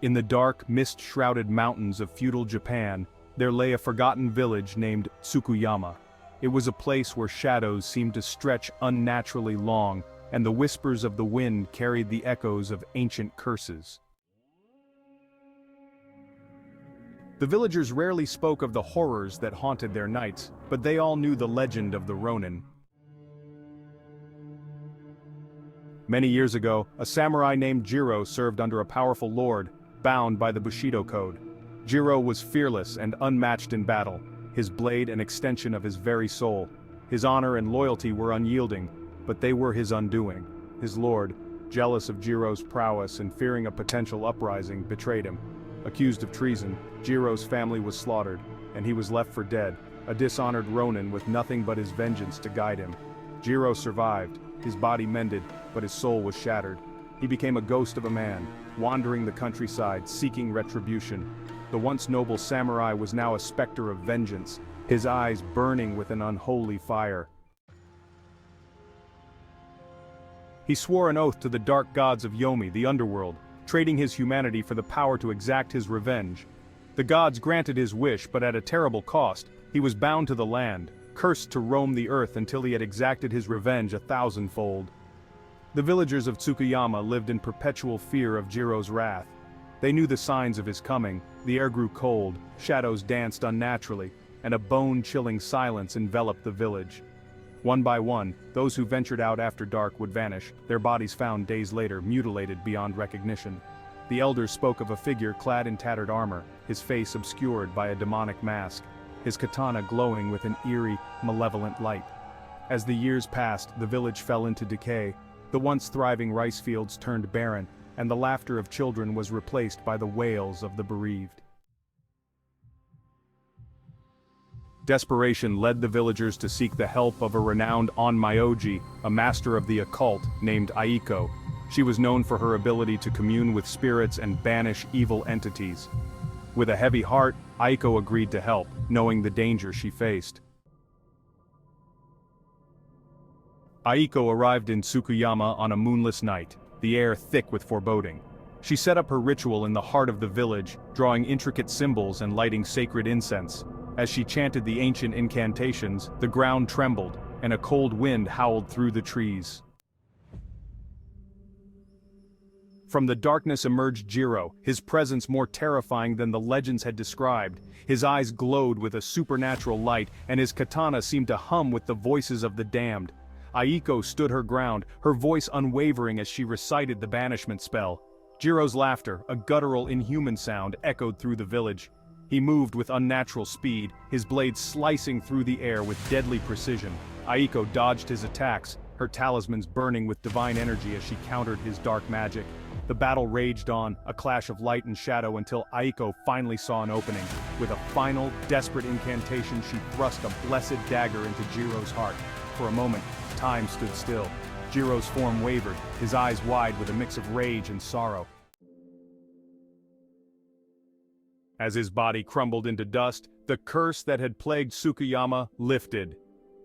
In the dark, mist-shrouded mountains of feudal Japan, there lay a forgotten village named Tsukuyama. It was a place where shadows seemed to stretch unnaturally long, and the whispers of the wind carried the echoes of ancient curses. The villagers rarely spoke of the horrors that haunted their nights, but they all knew the legend of the Ronin. Many years ago, a samurai named Jiro served under a powerful lord, bound by the Bushido code. Jiro was fearless and unmatched in battle, his blade an extension of his very soul. His honor and loyalty were unyielding, but they were his undoing. His lord, jealous of Jiro's prowess and fearing a potential uprising, betrayed him. Accused of treason, Jiro's family was slaughtered, and he was left for dead, a dishonored Ronin with nothing but his vengeance to guide him. Jiro survived, his body mended, but his soul was shattered. He became a ghost of a man, wandering the countryside, seeking retribution. The once noble samurai was now a specter of vengeance, his eyes burning with an unholy fire. He swore an oath to the dark gods of Yomi, the underworld, trading his humanity for the power to exact his revenge. The gods granted his wish, but at a terrible cost. He was bound to the land, cursed to roam the earth until he had exacted his revenge 1,000-fold. The villagers of Tsukuyama lived in perpetual fear of Jiro's wrath. They knew the signs of his coming. The air grew cold, shadows danced unnaturally, and a bone-chilling silence enveloped the village. One by one, those who ventured out after dark would vanish, their bodies found days later mutilated beyond recognition. The elders spoke of a figure clad in tattered armor, his face obscured by a demonic mask, his katana glowing with an eerie, malevolent light. As the years passed, the village fell into decay. The once thriving rice fields turned barren, and the laughter of children was replaced by the wails of the bereaved. Desperation led the villagers to seek the help of a renowned onmyoji, a master of the occult named Aiko. She was known for her ability to commune with spirits and banish evil entities. With a heavy heart, Aiko agreed to help, knowing the danger she faced. Aiko arrived in Tsukuyama on a moonless night, the air thick with foreboding. She set up her ritual in the heart of the village, drawing intricate symbols and lighting sacred incense. As she chanted the ancient incantations, the ground trembled, and a cold wind howled through the trees. From the darkness emerged Jiro, his presence more terrifying than the legends had described. His eyes glowed with a supernatural light, and his katana seemed to hum with the voices of the damned. Aiko stood her ground, her voice unwavering as she recited the banishment spell. Jiro's laughter, a guttural inhuman sound, echoed through the village. He moved with unnatural speed, his blade slicing through the air with deadly precision. Aiko dodged his attacks, her talismans burning with divine energy as she countered his dark magic. The battle raged on, a clash of light and shadow until Aiko finally saw an opening. With a final, desperate incantation, she thrust a blessed dagger into Jiro's heart. For a moment, time stood still. Jiro's form wavered, his eyes wide with a mix of rage and sorrow. As his body crumbled into dust, the curse that had plagued Tsukuyama lifted.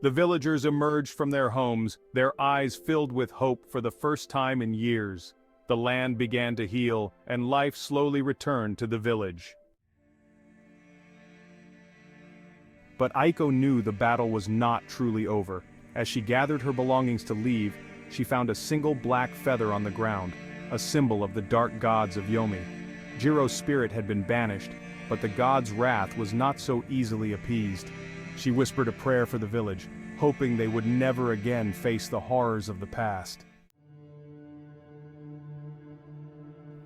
The villagers emerged from their homes, their eyes filled with hope for the first time in years. The land began to heal, and life slowly returned to the village. But Aiko knew the battle was not truly over. As she gathered her belongings to leave, she found a single black feather on the ground, a symbol of the dark gods of Yomi. Jiro's spirit had been banished, but the gods' wrath was not so easily appeased. She whispered a prayer for the village, hoping they would never again face the horrors of the past.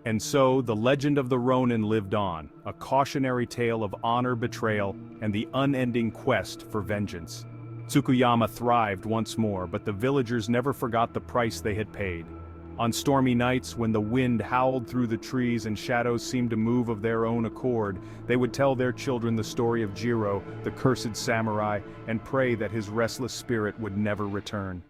And so, the legend of the Ronin lived on, a cautionary tale of honor, betrayal, and the unending quest for vengeance. Tsukuyama thrived once more, but the villagers never forgot the price they had paid. On stormy nights, when the wind howled through the trees and shadows seemed to move of their own accord, they would tell their children the story of Jiro, the cursed samurai, and pray that his restless spirit would never return.